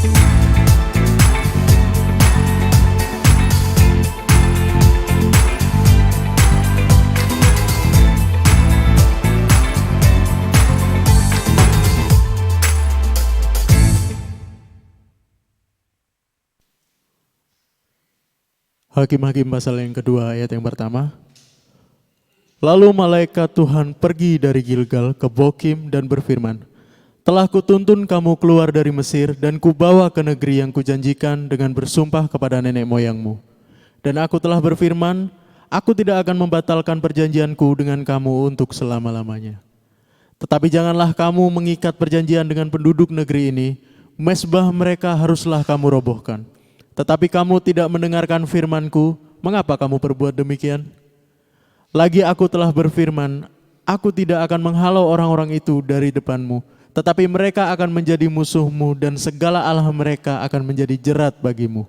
Hakim-Hakim pasal yang kedua ayat yang pertama. Lalu malaikat Tuhan pergi dari Gilgal ke Bokim dan berfirman, telah kutuntun kamu keluar dari Mesir dan kubawa ke negeri yang kujanjikan dengan bersumpah kepada nenek moyangmu. Dan aku telah berfirman, aku tidak akan membatalkan perjanjianku dengan kamu untuk selama-lamanya. Tetapi janganlah kamu mengikat perjanjian dengan penduduk negeri ini, mezbah mereka haruslah kamu robohkan. Tetapi kamu tidak mendengarkan firman-Ku, mengapa kamu berbuat demikian? Lagi aku telah berfirman, aku tidak akan menghalau orang-orang itu dari depanmu, tetapi mereka akan menjadi musuhmu dan segala allah mereka akan menjadi jerat bagimu.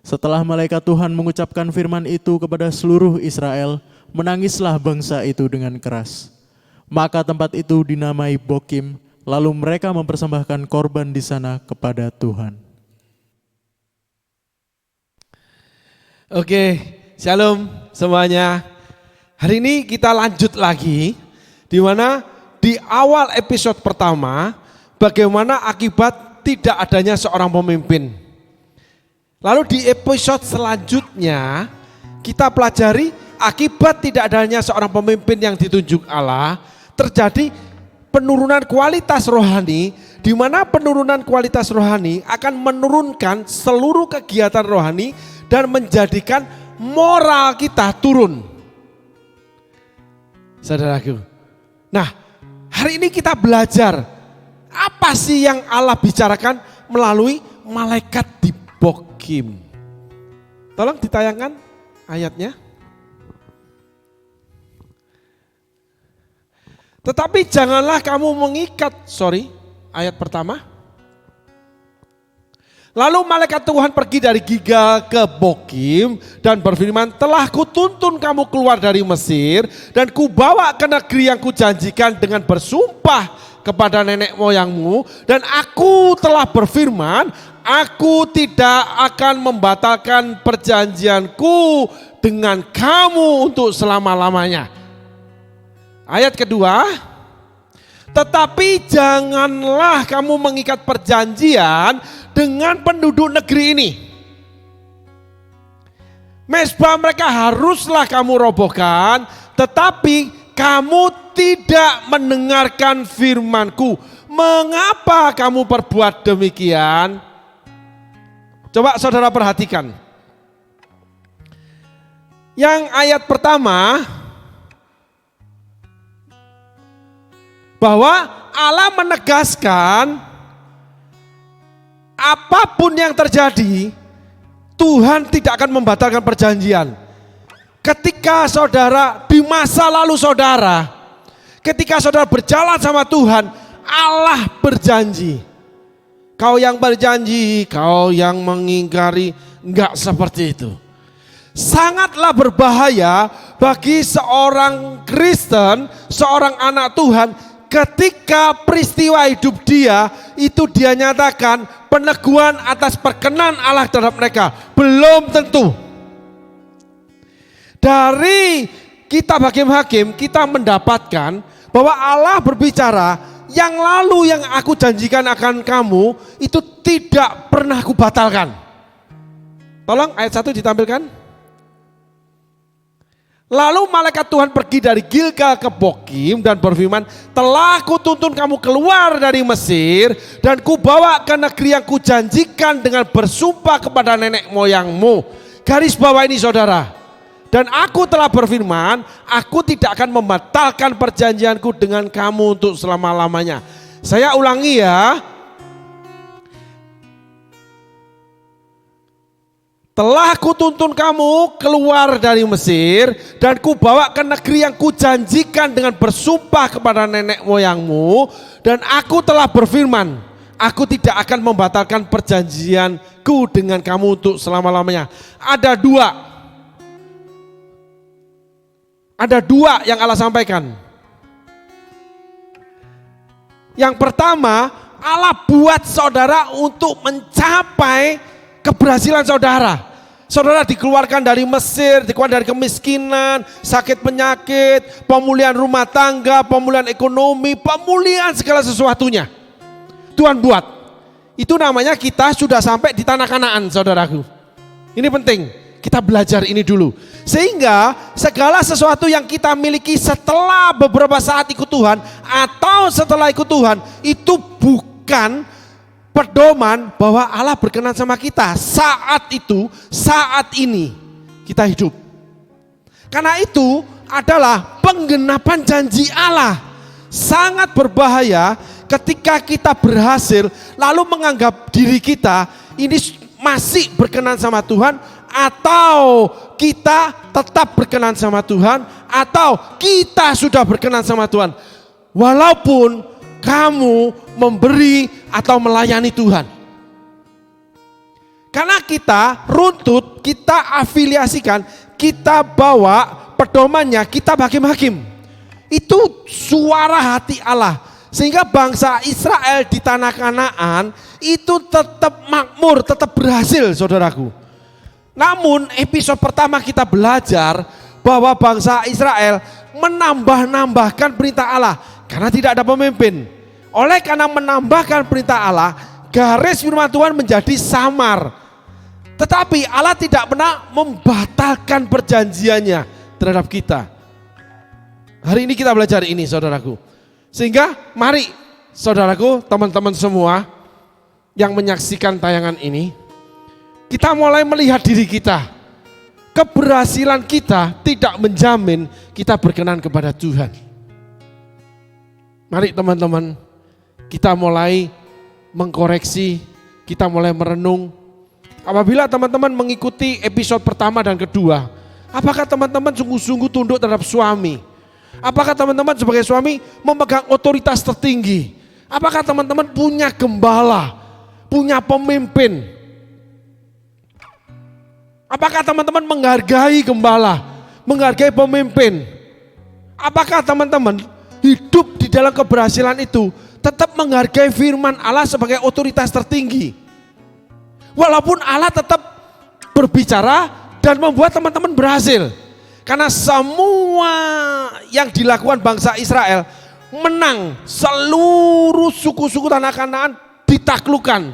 Setelah malaikat Tuhan mengucapkan firman itu kepada seluruh Israel, menangislah bangsa itu dengan keras. Maka tempat itu dinamai Bokim, lalu mereka mempersembahkan korban di sana kepada Tuhan. Oke, shalom semuanya. Hari ini kita lanjut lagi, di mana di awal episode pertama, bagaimana akibat tidak adanya seorang pemimpin. Lalu di episode selanjutnya, kita pelajari akibat tidak adanya seorang pemimpin yang ditunjuk Allah, terjadi penurunan kualitas rohani, di mana penurunan kualitas rohani akan menurunkan seluruh kegiatan rohani dan menjadikan moral kita turun. Saudaraku. Nah, hari ini kita belajar apa sih yang Allah bicarakan melalui malaikat di Bokim. Tolong ditayangkan ayatnya. Tetapi janganlah kamu mengikat, ayat pertama. Lalu malaikat Tuhan pergi dari Gilgal ke Bokim dan berfirman, telah kutuntun kamu keluar dari Mesir dan kubawa ke negeri yang kujanjikan dengan bersumpah kepada nenek moyangmu, dan aku telah berfirman, aku tidak akan membatalkan perjanjianku dengan kamu untuk selama-lamanya. Ayat kedua, tetapi janganlah kamu mengikat perjanjian dengan penduduk negeri ini. Mezbah mereka haruslah kamu robohkan, tetapi kamu tidak mendengarkan firman-Ku. Mengapa kamu berbuat demikian? Coba saudara perhatikan. Yang ayat pertama, bahwa Allah menegaskan apapun yang terjadi, Tuhan tidak akan membatalkan perjanjian. Ketika saudara di masa lalu saudara, ketika saudara berjalan sama Tuhan, Allah berjanji. Kau yang berjanji, kau yang mengingkari, enggak seperti itu. Sangatlah berbahaya bagi seorang Kristen, seorang anak Tuhan, ketika peristiwa hidup dia itu dia nyatakan peneguhan atas perkenan Allah terhadap mereka. Belum tentu. Dari kitab Hakim-Hakim kita mendapatkan bahwa Allah berbicara, yang lalu yang aku janjikan akan kamu itu tidak pernah aku batalkan. Tolong ayat 1 ditampilkan. Lalu malaikat Tuhan pergi dari Gilgal ke Bokim dan berfirman, telah kutuntun kamu keluar dari Mesir dan kubawa ke negeri yang kujanjikan dengan bersumpah kepada nenek moyangmu. Garis bawah ini saudara. Dan aku telah berfirman, aku tidak akan membatalkan perjanjianku dengan kamu untuk selama-lamanya. Saya ulangi ya. Telah kutuntun kamu keluar dari Mesir dan kubawa ke negeri yang kujanjikan dengan bersumpah kepada nenek moyangmu, dan aku telah berfirman, aku tidak akan membatalkan perjanjianku dengan kamu untuk selama-lamanya. Ada dua yang Allah sampaikan. Yang pertama, Allah buat saudara untuk mencapai keberhasilan saudara. Saudara dikeluarkan dari Mesir, dikeluarkan dari kemiskinan, sakit penyakit, pemulihan rumah tangga, pemulihan ekonomi, pemulihan segala sesuatunya. Tuhan buat. Itu namanya kita sudah sampai di tanah Kanaan, saudaraku. Ini penting, kita belajar ini dulu. Sehingga segala sesuatu yang kita miliki setelah beberapa saat ikut Tuhan atau setelah ikut Tuhan, itu bukan pedoman bahwa Allah berkenan sama kita saat itu, saat ini kita hidup. Karena itu adalah penggenapan janji Allah. Sangat berbahaya ketika kita berhasil lalu menganggap diri kita ini masih berkenan sama Tuhan, atau kita tetap berkenan sama Tuhan, atau kita sudah berkenan sama Tuhan. Walaupun kamu memberi atau melayani Tuhan. Karena kita runtut, kita afiliasikan, kita bawa pedomannya, kita hakim-hakim. Itu suara hati Allah. Sehingga bangsa Israel di tanah Kanaan itu tetap makmur, tetap berhasil, saudaraku. Namun episode pertama kita belajar bahwa bangsa Israel menambah-nambahkan perintah Allah karena tidak ada pemimpin. Oleh karena menambahkan perintah Allah, garis firman Tuhan menjadi samar. Tetapi Allah tidak pernah membatalkan perjanjiannya terhadap kita. Hari ini kita belajar ini, saudaraku. Sehingga mari saudaraku, teman-teman semua yang menyaksikan tayangan ini, kita mulai melihat diri kita. Keberhasilan kita tidak menjamin kita berkenan kepada Tuhan. Mari teman-teman, kita mulai mengkoreksi, kita mulai merenung. Apabila teman-teman mengikuti episode pertama dan kedua, apakah teman-teman sungguh-sungguh tunduk terhadap suami? Apakah teman-teman sebagai suami memegang otoritas tertinggi? Apakah teman-teman punya gembala, punya pemimpin? Apakah teman-teman menghargai gembala, menghargai pemimpin? Apakah teman-teman hidup di dalam keberhasilan itu tetap menghargai firman Allah sebagai otoritas tertinggi? Walaupun Allah tetap berbicara dan membuat teman-teman berhasil. Karena semua yang dilakukan bangsa Israel menang, seluruh suku-suku tanah Kanaan ditaklukkan.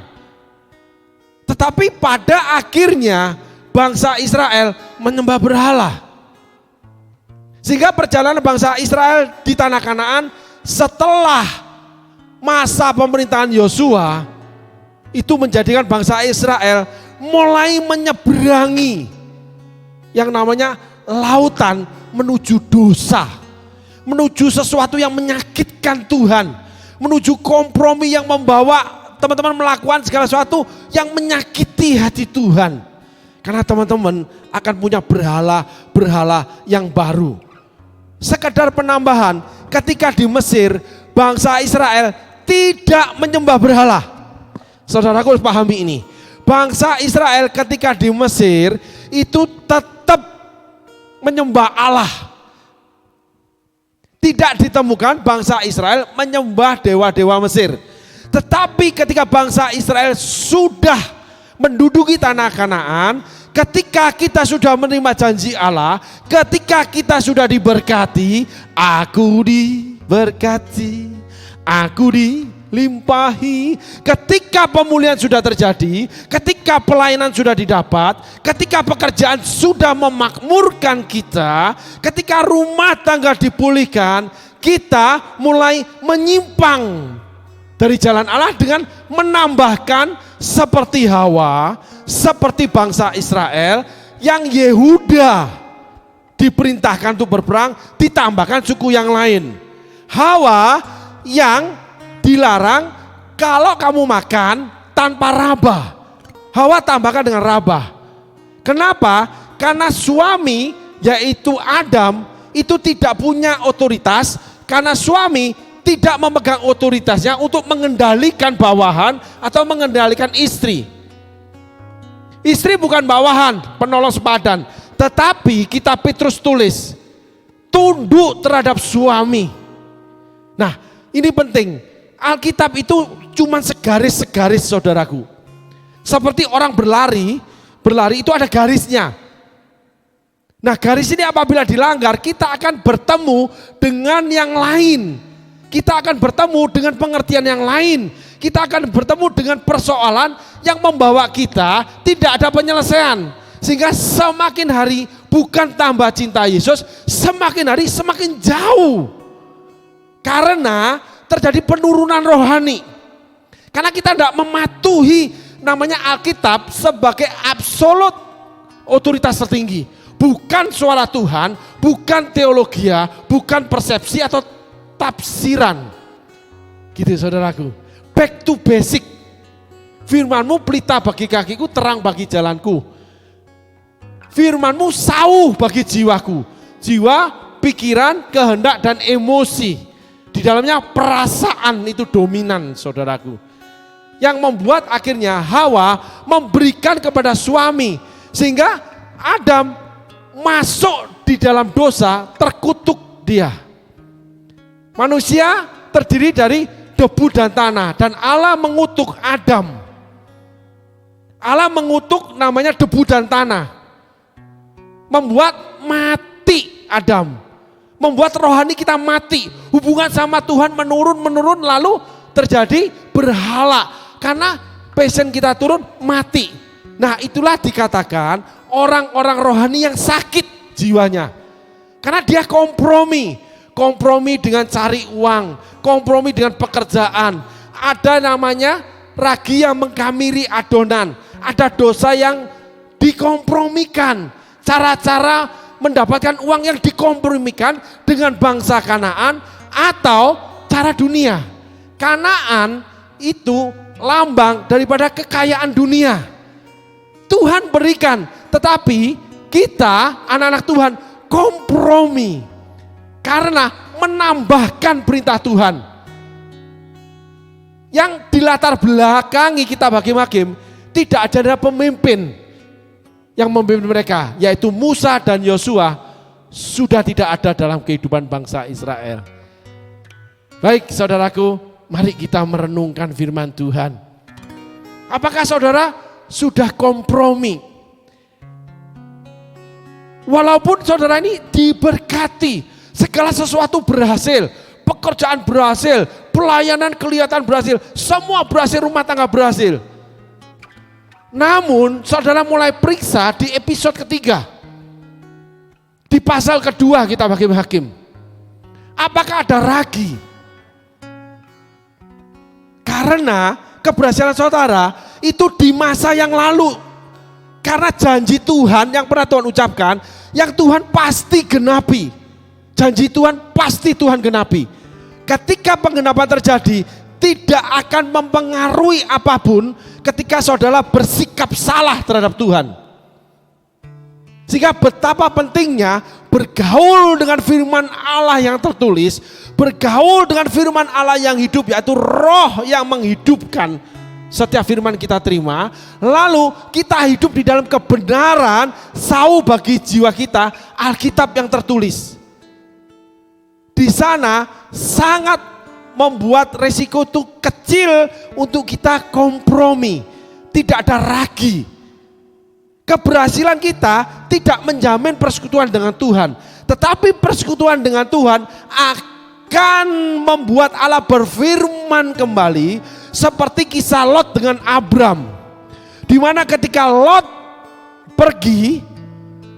Tetapi pada akhirnya bangsa Israel menyembah berhala. Sehingga perjalanan bangsa Israel di tanah Kanaan setelah masa pemerintahan Yosua itu menjadikan bangsa Israel mulai menyeberangi yang namanya lautan menuju dosa, menuju sesuatu yang menyakitkan Tuhan, menuju kompromi yang membawa teman-teman melakukan segala sesuatu yang menyakiti hati Tuhan. Karena teman-teman akan punya berhala-berhala yang baru. Sekedar penambahan, ketika di Mesir bangsa Israel tidak menyembah berhala. Saudaraku harus pahami ini. Bangsa Israel ketika di Mesir itu tetap menyembah Allah. Tidak ditemukan bangsa Israel menyembah dewa-dewa Mesir. Tetapi ketika bangsa Israel sudah menduduki tanah Kanaan, ketika kita sudah menerima janji Allah, ketika kita sudah diberkati, aku diberkati, aku dilimpahi. Ketika pemulihan sudah terjadi, ketika pelayanan sudah didapat, ketika pekerjaan sudah memakmurkan kita, ketika rumah tangga dipulihkan, kita mulai menyimpang dari jalan Allah dengan menambahkan seperti Hawa, seperti bangsa Israel yang Yehuda diperintahkan untuk berperang, ditambahkan suku yang lain. Hawa yang dilarang kalau kamu makan tanpa raba. Hawa tambahkan dengan raba. Kenapa? Karena suami yaitu Adam itu tidak punya otoritas, karena suami tidak memegang otoritasnya untuk mengendalikan bawahan atau mengendalikan istri. Istri bukan bawahan, penolong sepadan, tetapi kitab Petrus tulis tunduk terhadap suami. Nah, ini penting. Alkitab itu cuman segaris-segaris saudaraku. Seperti orang berlari itu ada garisnya. Nah garis ini apabila dilanggar kita akan bertemu dengan yang lain. Kita akan bertemu dengan pengertian yang lain. Kita akan bertemu dengan persoalan yang membawa kita tidak ada penyelesaian. Sehingga semakin hari bukan tambah cinta Yesus, semakin hari semakin jauh. Karena terjadi penurunan rohani. Karena kita tidak mematuhi namanya Alkitab sebagai absolut otoritas tertinggi. Bukan suara Tuhan, bukan teologia, bukan persepsi atau tafsiran. Gitu saudaraku. Back to basic. Firman-Mu pelita bagi kakiku, terang bagi jalanku. Firman-Mu sauh bagi jiwaku. Jiwa, pikiran, kehendak dan emosi. Di dalamnya perasaan itu dominan saudaraku. Yang membuat akhirnya Hawa memberikan kepada suami. Sehingga Adam masuk di dalam dosa, terkutuk dia. Manusia terdiri dari debu dan tanah. Dan Allah mengutuk Adam. Allah mengutuk namanya debu dan tanah. Membuat mati Adam. Membuat rohani kita mati. Hubungan sama Tuhan menurun lalu terjadi berhala. Karena passion kita turun, mati. Nah itulah dikatakan orang-orang rohani yang sakit jiwanya. Karena dia kompromi. Kompromi dengan cari uang. Kompromi dengan pekerjaan. Ada namanya ragi yang mengkamiri adonan. Ada dosa yang dikompromikan. Cara-cara mendapatkan uang yang dikompromikan dengan bangsa Kanaan atau cara dunia. Kanaan itu lambang daripada kekayaan dunia. Tuhan berikan, tetapi kita anak-anak Tuhan kompromi karena menambahkan perintah Tuhan. Yang dilatar belakangi kita hakim-hakim, tidak ada pemimpin yang memimpin mereka, yaitu Musa dan Yosua sudah tidak ada dalam kehidupan bangsa Israel. Baik saudaraku, mari kita merenungkan firman Tuhan. Apakah saudara sudah kompromi? Walaupun saudara ini diberkati, segala sesuatu berhasil, pekerjaan berhasil, pelayanan kelihatan berhasil, semua berhasil, rumah tangga berhasil. Namun saudara mulai periksa di episode ketiga, di pasal kedua kita hakim-hakim. Apakah ada ragi? Karena keberhasilan saudara itu di masa yang lalu. Karena janji Tuhan yang pernah Tuhan ucapkan, yang Tuhan pasti genapi. Janji Tuhan pasti Tuhan genapi. Ketika penggenapan terjadi, tidak akan mempengaruhi apapun ketika saudara bersikap salah terhadap Tuhan. Sehingga betapa pentingnya bergaul dengan firman Allah yang tertulis, bergaul dengan firman Allah yang hidup, yaitu roh yang menghidupkan setiap firman kita terima. Lalu kita hidup di dalam kebenaran, sauh bagi jiwa kita, Alkitab yang tertulis. Di sana sangat membuat resiko itu kecil untuk kita kompromi. Tidak ada ragi. Keberhasilan kita tidak menjamin persekutuan dengan Tuhan. Tetapi persekutuan dengan Tuhan akan membuat Allah berfirman kembali. Seperti kisah Lot dengan Abram. Di mana ketika Lot pergi,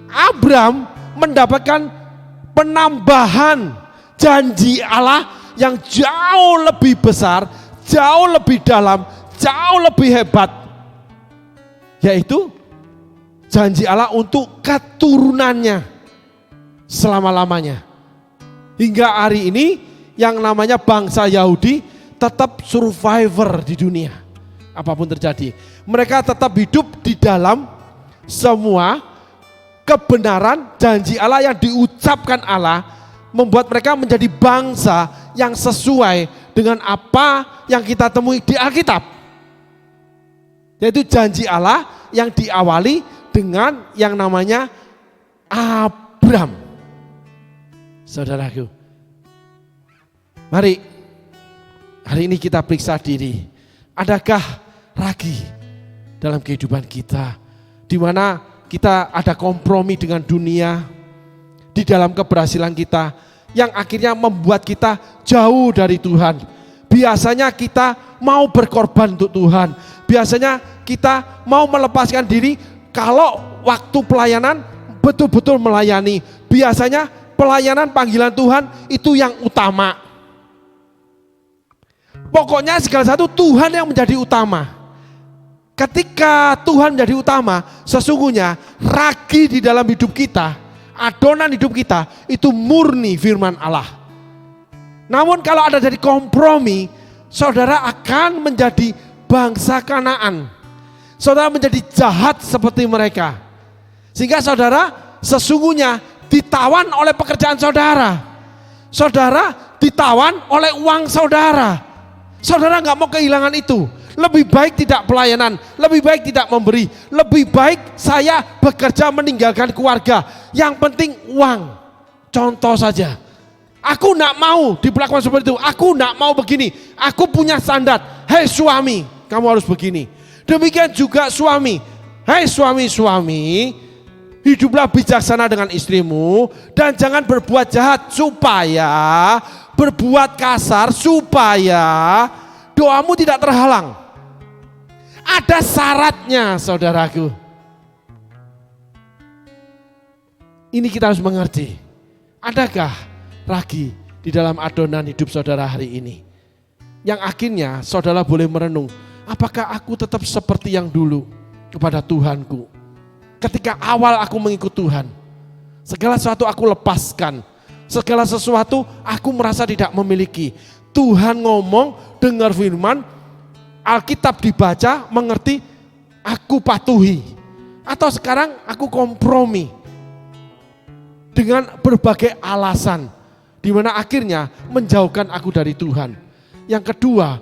Abram mendapatkan penambahan janji Allah yang jauh lebih besar, jauh lebih dalam, jauh lebih hebat. Yaitu janji Allah untuk keturunannya selama-lamanya. Hingga hari ini yang namanya bangsa Yahudi tetap survivor di dunia. Apapun terjadi, mereka tetap hidup di dalam semua kebenaran janji Allah yang diucapkan Allah, membuat mereka menjadi bangsa yang sesuai dengan apa yang kita temui di Alkitab. Yaitu janji Allah yang diawali dengan yang namanya Abram. Saudaraku, mari hari ini kita periksa diri. Adakah ragi dalam kehidupan kita, di mana kita ada kompromi dengan dunia di dalam keberhasilan kita yang akhirnya membuat kita jauh dari Tuhan. Biasanya kita mau berkorban untuk Tuhan. Biasanya kita mau melepaskan diri kalau waktu pelayanan betul-betul melayani. Biasanya pelayanan panggilan Tuhan itu yang utama. Pokoknya segala satu Tuhan yang menjadi utama. Ketika Tuhan menjadi utama, sesungguhnya ragi di dalam hidup kita, adonan hidup kita itu murni firman Allah. Namun kalau ada jadi kompromi, saudara akan menjadi bangsa Kanaan. Saudara menjadi jahat seperti mereka. Sehingga saudara sesungguhnya ditawan oleh pekerjaan saudara. Saudara ditawan oleh uang saudara. Saudara nggak mau kehilangan itu. Lebih baik tidak pelayanan, lebih baik tidak memberi, lebih baik saya bekerja meninggalkan keluarga. Yang penting uang. Contoh saja, aku nggak mau diperlakukan seperti itu. Aku nggak mau begini. Aku punya standar. Hei suami, kamu harus begini. Demikian juga suami. Hei suami-suami, hiduplah bijaksana dengan istrimu dan jangan berbuat jahat supaya berbuat kasar supaya doamu tidak terhalang. Ada syaratnya, saudaraku. Ini kita harus mengerti. Adakah ragi di dalam adonan hidup saudara hari ini? Yang akhirnya saudara boleh merenung, apakah aku tetap seperti yang dulu kepada Tuhanku? Ketika awal aku mengikut Tuhan, segala sesuatu aku lepaskan. Segala sesuatu aku merasa tidak memiliki. Tuhan ngomong, dengar firman, Alkitab dibaca, mengerti, aku patuhi. Atau sekarang aku kompromi dengan berbagai alasan, di mana akhirnya menjauhkan aku dari Tuhan. Yang kedua,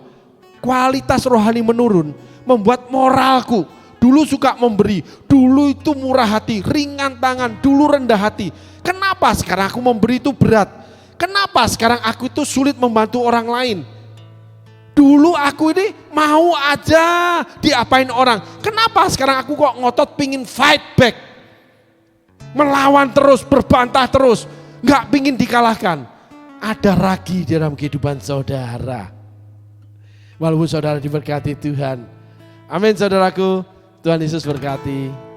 kualitas rohani menurun, membuat moralku. Dulu suka memberi, dulu itu murah hati, ringan tangan, dulu rendah hati. Kenapa sekarang aku memberi itu berat? Kenapa sekarang aku itu sulit membantu orang lain? Dulu aku ini mau aja diapain orang. Kenapa sekarang aku kok ngotot pingin fight back? Melawan terus, berbantah terus. Gak pingin dikalahkan. Ada ragi dalam kehidupan saudara. Walaupun saudara diberkati Tuhan. Amin saudaraku. Tuhan Yesus berkati.